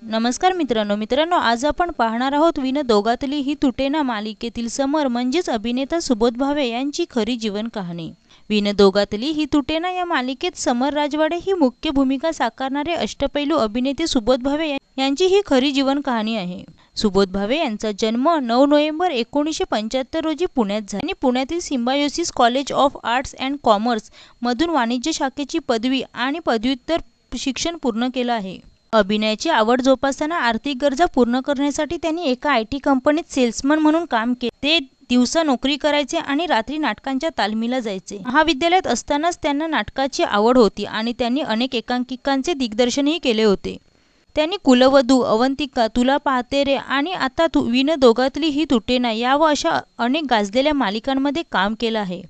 नमस्कार मित्रांनो आज आपण पाहणार आहोत विन दोघातली ही तुटेना मालिकेतील समर म्हणजेच अभिनेता सुबोध भावे यांची खरी जीवन कहाणी। विन दोघातली ही तुटेना या मालिकेत समर राजवाडे ही मुख्य भूमिका साकारणारे अष्टपैलू अभिनेते सुबोध भावे यांची ही खरी जीवन कहाणी आहे। सुबोध भावे यांचा जन्म 9 नोव्हेंबर 1975 रोजी पुण्यात झाला आणि पुण्यातील symbiosis college of arts and commerce मधून वाणिज्य शाखेची पदवी आणि पदव्युत्तर शिक्षण पूर्ण केलं आहे। अभिनयाची आवड जोपासताना आर्थिक गरजा पूर्ण करण्यासाठी त्यांनी एका IT कंपनीत सेल्समन म्हणून काम केले। ते दिवसा नोकरी करायचे आणि रात्री नाटकांच्या तालमीला जायचे। महाविद्यालयात असतानाच त्यांना नाटकाची आवड होती आणि त्यांनी अनेक एकांकिकांचे दिग्दर्शनही केले होते। त्यांनी कुलवधू, अवंतिका, तुला पाहते रे आणि आता विन दोघातली ही तुटेना या व अशा अनेक गाजलेल्या मालिकांमध्ये काम केलं आहे।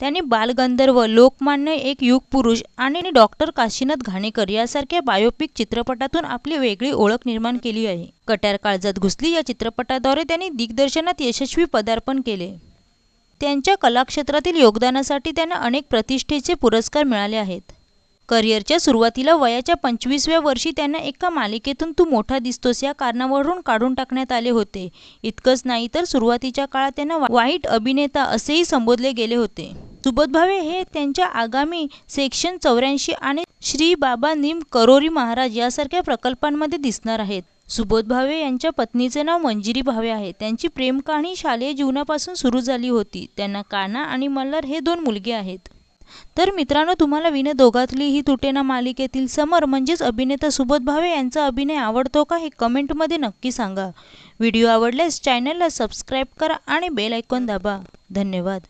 त्यांनी बालगंधर्व, लोकमान्य, एक युग पुरुष आणि डॉक्टर काशीनाथ घाणेकर यासारख्या बायोपिक चित्रपटातून आपली वेगळी ओळख निर्माण केली आहे। कट्यार काळजात घुसली या चित्रपटाद्वारे त्यांनी दिग्दर्शनात यशस्वी पदार्पण केले। त्यांच्या कलाक्षेत्रातील योगदानासाठी त्यांना अनेक प्रतिष्ठेचे पुरस्कार मिळाले आहेत। करिअरच्या सुरुवातीला वयाच्या 25व्या वर्षी त्यांना एका मालिकेतून तू मोठा दिसतोस या कारणावरून काढून टाकण्यात आले होते। इतकंच नाही तर सुरुवातीच्या काळात त्यांना वाईट अभिनेता असेही संबोधले गेले होते। सुबोध भावे हे त्यांच्या आगामी सेक्शन 84 आणि श्री बाबा नीम करोरी महाराज यासारख्या प्रकल्पांमध्ये दिसणार आहेत। सुबोध भावे यांच्या पत्नीचे नाव मंजिरी भावे आहे। त्यांची प्रेम कहाणी शालेय जीवनापासून सुरू झाली होती। त्यांना काना आणि मल्हार हे 2 मुलगे आहेत। तर मित्रांनो, तुम्हाला विन दोघातली ही तुटेना मालिकेतील समर म्हणजेच अभिनेता सुबोध भावे यांचा अभिनय आवडतो का हे कमेंटमध्ये नक्की सांगा। व्हिडिओ आवडल्यास चॅनलला सबस्क्राईब करा आणि बेल आयकॉन दाबा। धन्यवाद।